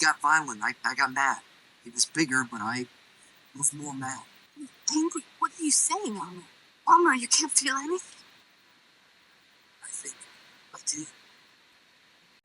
got violent. I got mad. It was bigger, but I was more mad. You're angry? What are you saying, Elmer? Elmer, you can't feel anything. I think I did.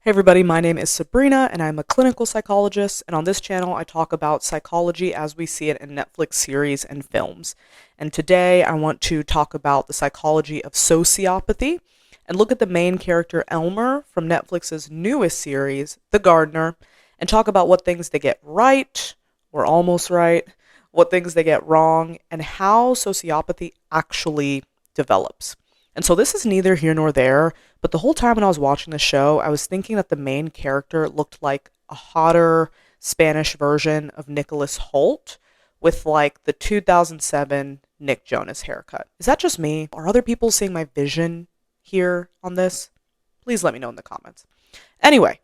Hey everybody, my name is Sabrina and I'm a clinical psychologist, and on this channel I talk about psychology as we see it in Netflix series and films. And today I want to talk about the psychology of sociopathy and look at the main character Elmer from Netflix's newest series, The Gardener, and talk about what things they get right, or almost right, what things they get wrong, and how sociopathy actually develops. And so this is neither here nor there, but the whole time when I was watching the show, I was thinking that the main character looked like a hotter Spanish version of Nicholas Hoult with like the 2007 Nick Jonas haircut. Is that just me? Are other people seeing my vision here on this? Please let me know in the comments. Anyway,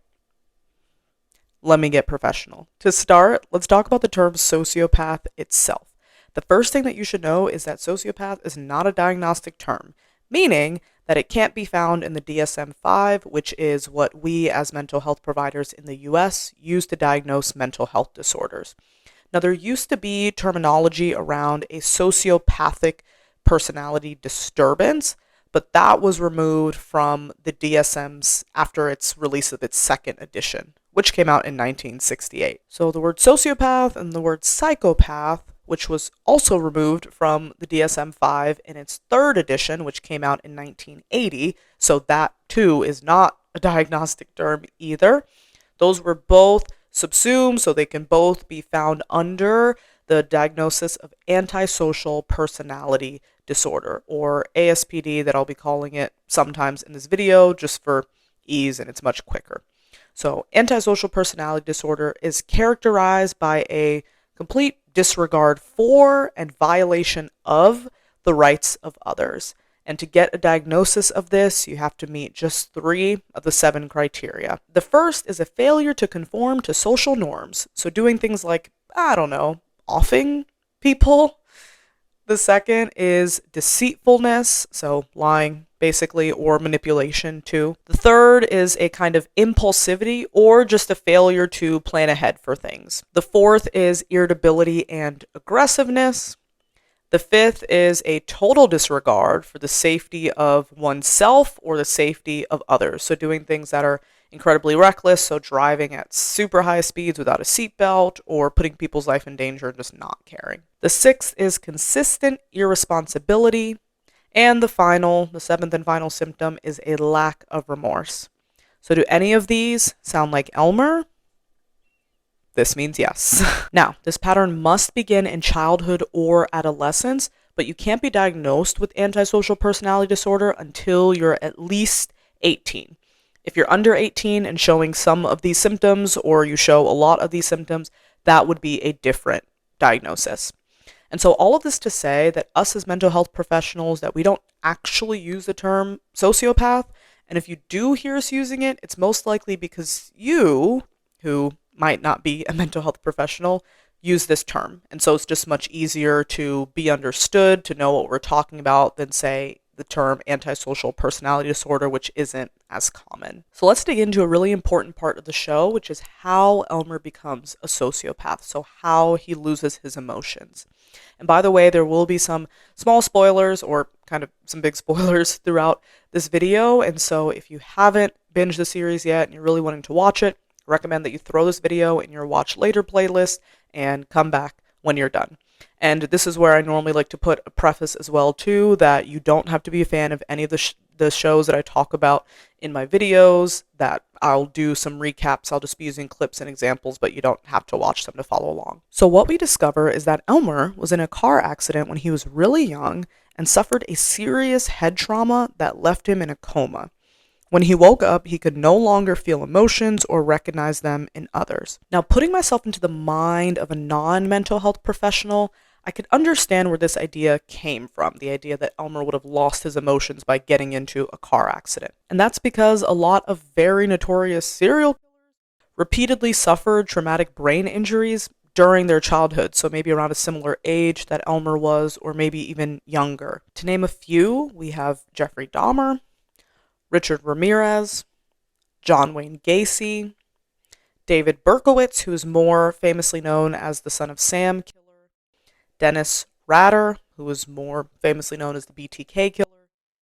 let me get professional. To start, let's talk about the term sociopath itself. The first thing that you should know is that sociopath is not a diagnostic term, meaning that it can't be found in the DSM-5, which is what we as mental health providers in the US use to diagnose mental health disorders. Now, there used to be terminology around a sociopathic personality disturbance, but that was removed from the DSMs after its release of its second edition, which came out in 1968. So the word sociopath and the word psychopath, which was also removed from the DSM-5 in its third edition, which came out in 1980, so that too is not a diagnostic term either. Those were both subsumed, so they can both be found under the diagnosis of antisocial personality disorder, or ASPD, that I'll be calling it sometimes in this video just for ease, and it's much quicker. So antisocial personality disorder is characterized by a complete disregard for and violation of the rights of others. And to get a diagnosis of this, you have to meet just 3 of the 7 criteria. The first is a failure to conform to social norms. So doing things like, I don't know, offing people. The second is deceitfulness, so lying basically, or manipulation too. The third is a kind of impulsivity or just a failure to plan ahead for things. The fourth is irritability and aggressiveness. The fifth is a total disregard for the safety of oneself or the safety of others. So doing things that are incredibly reckless, so driving at super high speeds without a seatbelt, or putting people's life in danger and just not caring. The sixth is consistent irresponsibility. And the 7th and final symptom is a lack of remorse. So do any of these sound like Elmer? This means yes. Now, this pattern must begin in childhood or adolescence, but you can't be diagnosed with antisocial personality disorder until you're at least 18. If you're under 18 and showing some of these symptoms, or you show a lot of these symptoms, that would be a different diagnosis. And so all of this to say that us as mental health professionals, that we don't actually use the term sociopath, and if you do hear us using it, it's most likely because you, who might not be a mental health professional, use this term. And so it's just much easier to be understood, to know what we're talking about, than say the term antisocial personality disorder, which isn't as common. So let's dig into a really important part of the show, which is how Elmer becomes a sociopath, so how he loses his emotions. And by the way, there will be some small spoilers, or kind of some big spoilers throughout this video, and so if you haven't binged the series yet and you're really wanting to watch it, I recommend that you throw this video in your watch later playlist and come back when you're done. And this is where I normally like to put a preface as well too, that you don't have to be a fan of any of the shows that I talk about in my videos, that I'll do some recaps, I'll just be using clips and examples, but you don't have to watch them to follow along. So what we discover is that Elmer was in a car accident when he was really young and suffered a serious head trauma that left him in a coma. When he woke up, he could no longer feel emotions or recognize them in others. Now, putting myself into the mind of a non-mental health professional, I could understand where this idea came from, the idea that Elmer would have lost his emotions by getting into a car accident. And that's because a lot of very notorious serial killers repeatedly suffered traumatic brain injuries during their childhood, so maybe around a similar age that Elmer was, or maybe even younger. To name a few, we have Jeffrey Dahmer, Richard Ramirez, John Wayne Gacy, David Berkowitz, who is more famously known as the son of Sam killer, Dennis Rader, who is more famously known as the BTK killer,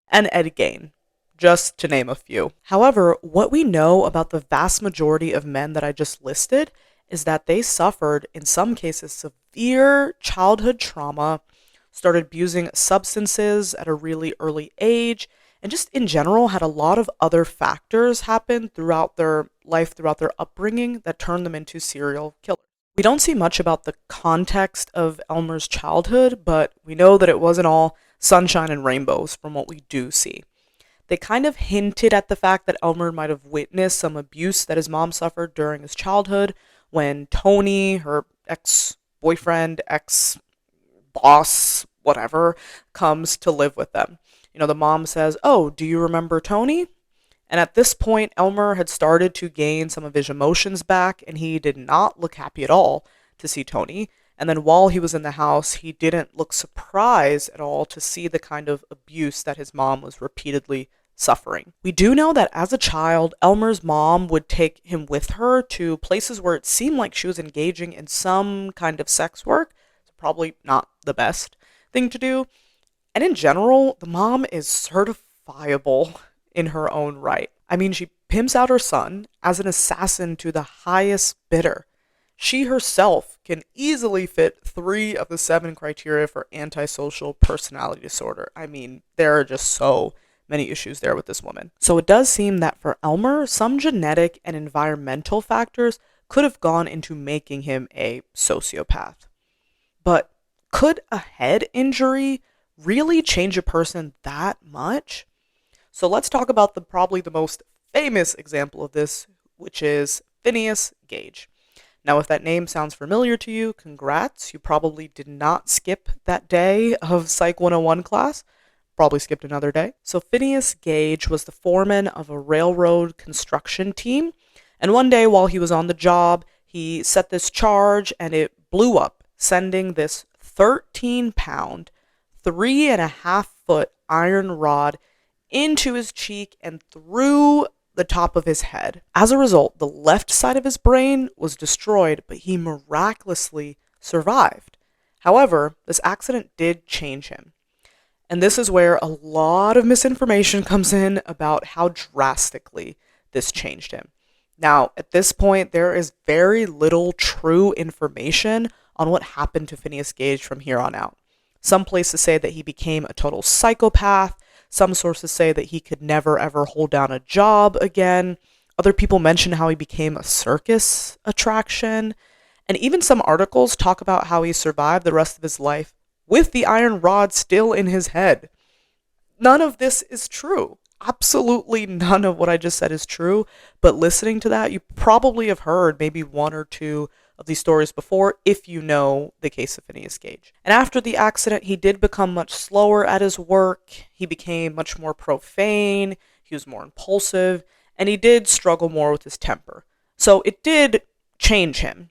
and Ed Gein, just to name a few. However, what we know about the vast majority of men that I just listed is that they suffered, in some cases, severe childhood trauma, started abusing substances at a really early age, and just in general had a lot of other factors happen throughout their life, throughout their upbringing, that turned them into serial killers. We don't see much about the context of Elmer's childhood, but we know that it wasn't all sunshine and rainbows from what we do see. They kind of hinted at the fact that Elmer might have witnessed some abuse that his mom suffered during his childhood when Tony, her ex-boyfriend, ex-boss, whatever, comes to live with them. The mom says, "Oh, do you remember Tony?" And at this point, Elmer had started to gain some of his emotions back, and he did not look happy at all to see Tony. And then while he was in the house, he didn't look surprised at all to see the kind of abuse that his mom was repeatedly suffering. We do know that as a child, Elmer's mom would take him with her to places where it seemed like she was engaging in some kind of sex work. It's probably not the best thing to do. And in general, the mom is certifiable in her own right. I mean, she pimps out her son as an assassin to the highest bidder. She herself can easily fit 3 of the 7 criteria for antisocial personality disorder. I mean, there are just so many issues there with this woman. So it does seem that for Elmer, some genetic and environmental factors could have gone into making him a sociopath. But could a head injury really change a person that much? So let's talk about probably the most famous example of this, which is Phineas Gage. Now, if that name sounds familiar to you, congrats. You probably did not skip that day of Psych 101 class. Probably skipped another day. So Phineas Gage was the foreman of a railroad construction team. And one day while he was on the job, he set this charge and it blew up, sending this 13-pound, 3.5-foot iron rod into his cheek and through the top of his head. As a result, the left side of his brain was destroyed, but he miraculously survived. However, this accident did change him. And this is where a lot of misinformation comes in about how drastically this changed him. Now, at this point, there is very little true information on what happened to Phineas Gage from here on out. Some places say that he became a total psychopath. Some sources say that he could never ever hold down a job again. Other people mention how he became a circus attraction. And even some articles talk about how he survived the rest of his life with the iron rod still in his head. None of this is true. Absolutely none of what I just said is true. But listening to that, you probably have heard maybe 1 or 2 of these stories before, if you know the case of Phineas Gage. And after the accident, he did become much slower at his work. He became much more profane. He was more impulsive. And he did struggle more with his temper. So it did change him.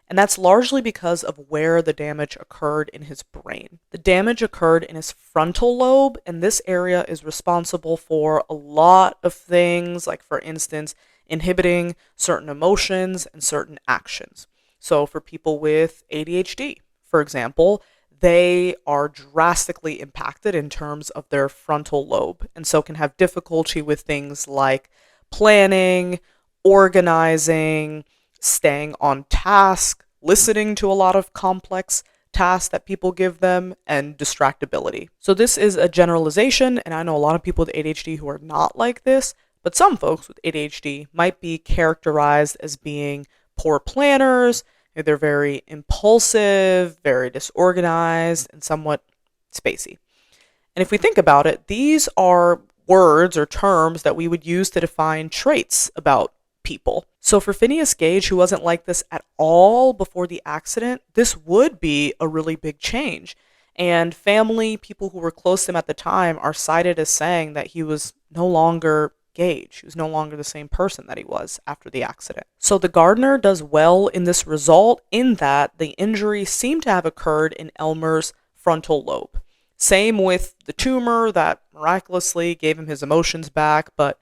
And that's largely because of where the damage occurred in his brain. The damage occurred in his frontal lobe, and this area is responsible for a lot of things, like, for instance, inhibiting certain emotions and certain actions. So for people with ADHD, for example, they are drastically impacted in terms of their frontal lobe, and so can have difficulty with things like planning, organizing, staying on task, listening to a lot of complex tasks that people give them, and distractibility. So this is a generalization, and I know a lot of people with ADHD who are not like this, but some folks with ADHD might be characterized as being poor planners. They're very impulsive, very disorganized, and somewhat spacey. And if we think about it, these are words or terms that we would use to define traits about people. So for Phineas Gage, who wasn't like this at all before the accident, this would be a really big change. And family, people who were close to him at the time, are cited as saying that he was no longer Gage. He was no longer the same person that he was after the accident. So the gardener does well in this result in that the injury seemed to have occurred in Elmer's frontal lobe. Same with the tumor that miraculously gave him his emotions back, but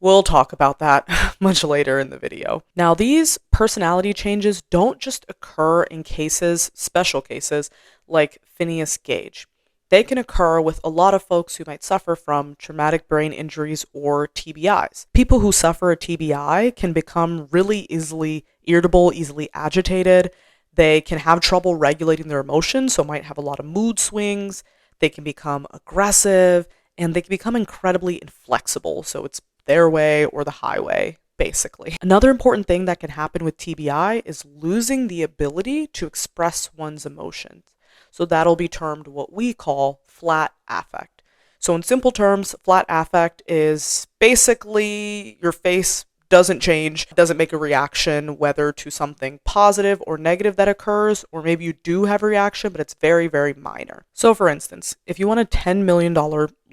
We'll talk about that much later in the video. Now, these personality changes don't just occur in cases, special cases, like Phineas Gage. They can occur with a lot of folks who might suffer from traumatic brain injuries or TBIs. People who suffer a TBI can become really easily irritable, easily agitated. They can have trouble regulating their emotions, so might have a lot of mood swings. They can become aggressive, and they can become incredibly inflexible. So it's their way or the highway, basically. Another important thing that can happen with TBI is losing the ability to express one's emotions. So that'll be termed what we call flat affect. So in simple terms, flat affect is basically your face doesn't change, doesn't make a reaction, whether to something positive or negative that occurs, or maybe you do have a reaction, but it's very, very minor. So for instance, if you won a $10 million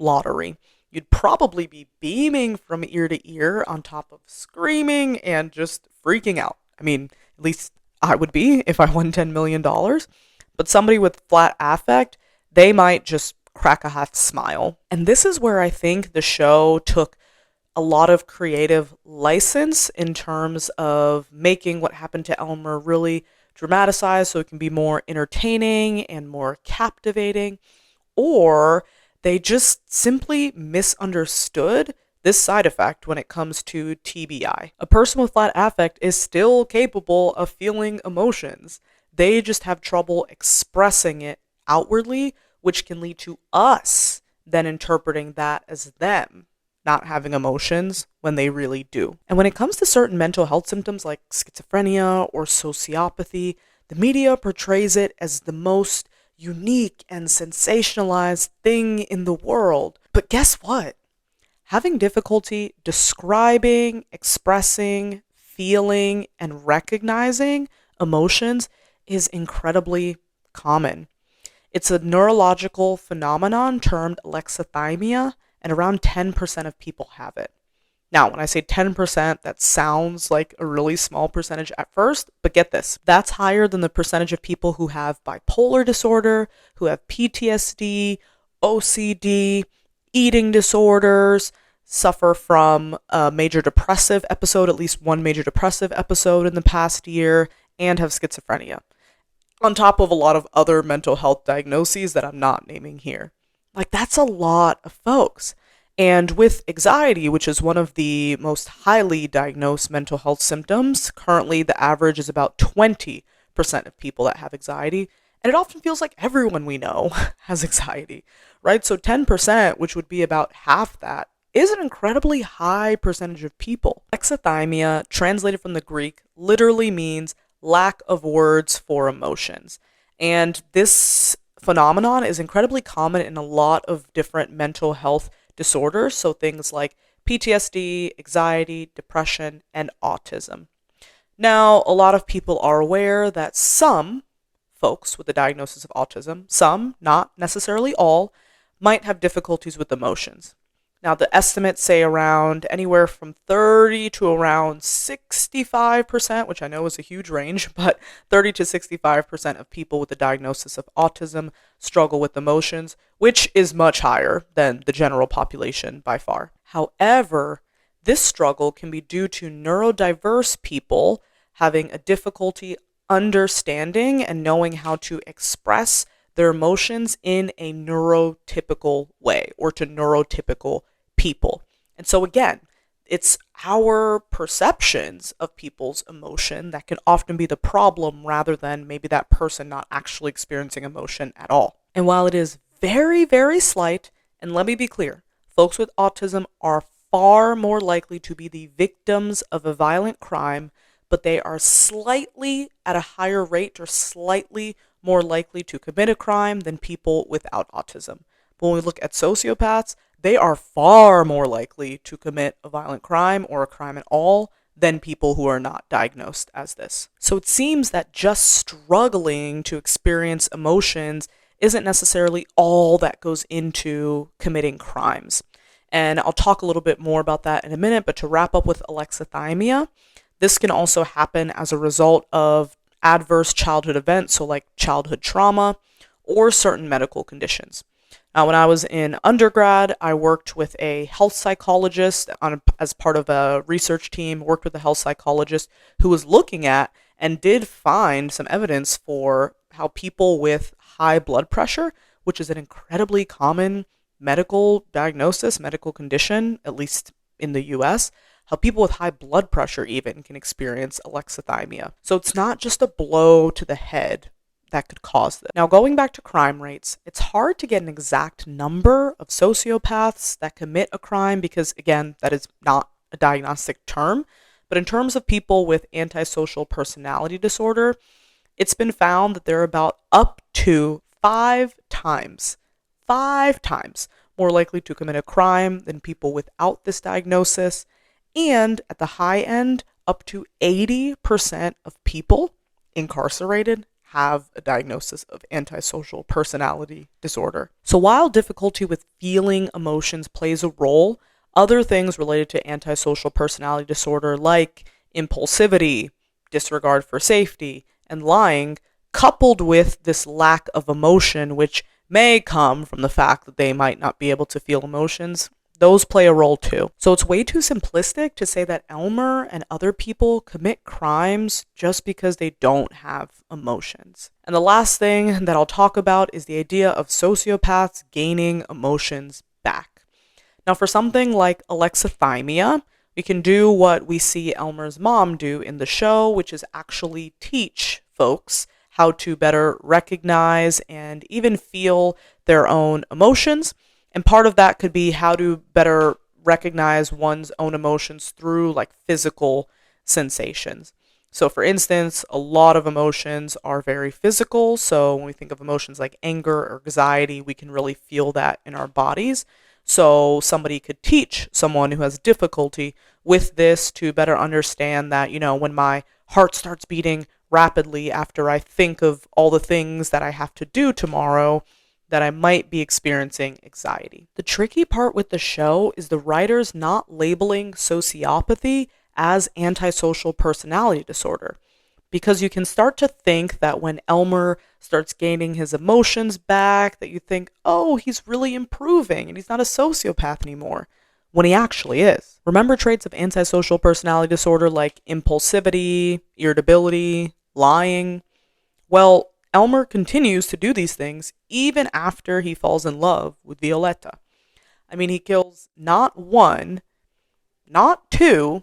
lottery, you'd probably be beaming from ear to ear on top of screaming and just freaking out. I mean, at least I would be if I won $10 million. But somebody with flat affect, they might just crack a half smile. And this is where I think the show took a lot of creative license in terms of making what happened to Elmer really dramatized so it can be more entertaining and more captivating. Or they just simply misunderstood this side effect when it comes to TBI. A person with flat affect is still capable of feeling emotions. They just have trouble expressing it outwardly, which can lead to us then interpreting that as them not having emotions when they really do. And when it comes to certain mental health symptoms like schizophrenia or sociopathy, the media portrays it as the most unique and sensationalized thing in the world. But guess what? Having difficulty describing, expressing, feeling, and recognizing emotions is incredibly common. It's a neurological phenomenon termed alexithymia, and around 10% of people have it. Now, when I say 10%, that sounds like a really small percentage at first, but get this, that's higher than the percentage of people who have bipolar disorder, who have PTSD, OCD, eating disorders, suffer from a major depressive episode, at least one major depressive episode in the past year, and have schizophrenia, on top of a lot of other mental health diagnoses that I'm not naming here. Like, that's a lot of folks. And with anxiety, which is one of the most highly diagnosed mental health symptoms, currently the average is about 20% of people that have anxiety. And it often feels like everyone we know has anxiety, right? So 10%, which would be about half that, is an incredibly high percentage of people. Alexithymia, translated from the Greek, literally means lack of words for emotions. And this phenomenon is incredibly common in a lot of different mental health disorders, so things like PTSD, anxiety, depression, and autism. Now, a lot of people are aware that some folks with the diagnosis of autism, some, not necessarily all, might have difficulties with emotions. Now, the estimates say around anywhere from 30 to around 65%, which I know is a huge range, but 30 to 65% of people with the diagnosis of autism struggle with emotions, which is much higher than the general population by far. However, this struggle can be due to neurodiverse people having a difficulty understanding and knowing how to express their emotions in a neurotypical way, or to neurotypical people. And so again, it's our perceptions of people's emotion that can often be the problem, rather than maybe that person not actually experiencing emotion at all. And while it is very, very slight, and let me be clear, folks with autism are far more likely to be the victims of a violent crime, but they are slightly at a higher rate, or slightly more likely to commit a crime than people without autism. But when we look at sociopaths, they are far more likely to commit a violent crime or a crime at all than people who are not diagnosed as this. So it seems that just struggling to experience emotions isn't necessarily all that goes into committing crimes. And I'll talk a little bit more about that in a minute, but to wrap up with alexithymia, this can also happen as a result of adverse childhood events, so like childhood trauma or certain medical conditions. When I was in undergrad, I worked with a health psychologist as part of a research team, worked with a health psychologist who was looking at and did find some evidence for how people with high blood pressure, which is an incredibly common medical diagnosis, medical condition, at least in the US, how people with high blood pressure even can experience alexithymia. So it's not just a blow to the head that could cause this. Now, going back to crime rates, it's hard to get an exact number of sociopaths that commit a crime because, again, that is not a diagnostic term. But in terms of people with antisocial personality disorder, it's been found that they're about up to 5 times more likely to commit a crime than people without this diagnosis. And at the high end, up to 80% of people incarcerated have a diagnosis of antisocial personality disorder. So while difficulty with feeling emotions plays a role, other things related to antisocial personality disorder like impulsivity, disregard for safety, and lying, coupled with this lack of emotion, which may come from the fact that they might not be able to feel emotions, those play a role too. So it's way too simplistic to say that Elmer and other people commit crimes just because they don't have emotions. And the last thing that I'll talk about is the idea of sociopaths gaining emotions back. Now, for something like alexithymia, we can do what we see Elmer's mom do in the show, which is actually teach folks how to better recognize and even feel their own emotions. And part of that could be how to better recognize one's own emotions through like physical sensations. So for instance, a lot of emotions are very physical. So when we think of emotions like anger or anxiety, we can really feel that in our bodies. So somebody could teach someone who has difficulty with this to better understand that, when my heart starts beating rapidly after I think of all the things that I have to do tomorrow, that I might be experiencing anxiety. The tricky part with the show is the writers not labeling sociopathy as antisocial personality disorder, because you can start to think that when Elmer starts gaining his emotions back, that you think, oh, he's really improving and he's not a sociopath anymore, when he actually is. Remember traits of antisocial personality disorder like impulsivity, irritability, lying? Well, Elmer continues to do these things even after he falls in love with Violetta. I mean, he kills not one, not two,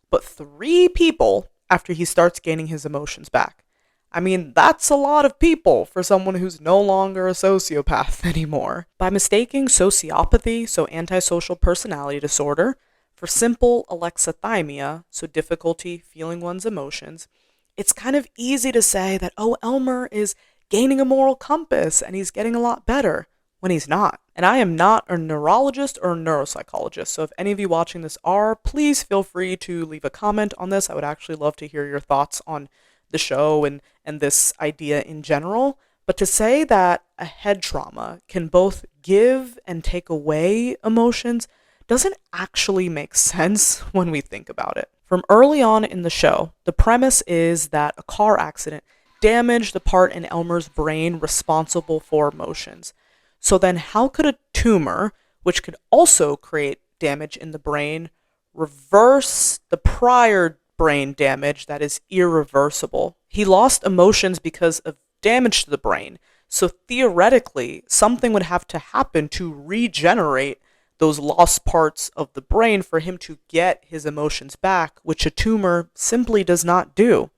but 3 people after he starts gaining his emotions back. I mean, that's a lot of people for someone who's no longer a sociopath anymore. By mistaking sociopathy, so antisocial personality disorder, for simple alexithymia, so difficulty feeling one's emotions, it's kind of easy to say that, oh, Elmer is gaining a moral compass and he's getting a lot better, when he's not. And I am not a neurologist or a neuropsychologist, so if any of you watching this are, please feel free to leave a comment on this. I would actually love to hear your thoughts on the show and this idea in general. But to say that a head trauma can both give and take away emotions doesn't actually make sense when we think about it. From early on in the show, the premise is that a car accident damaged the part in Elmer's brain responsible for emotions. So then how could a tumor, which could also create damage in the brain, reverse the prior brain damage that is irreversible? He lost emotions because of damage to the brain. So theoretically, something would have to happen to regenerate those lost parts of the brain for him to get his emotions back, which a tumor simply does not do.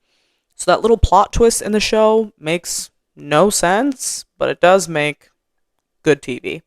So that little plot twist in the show makes no sense, but it does make good TV.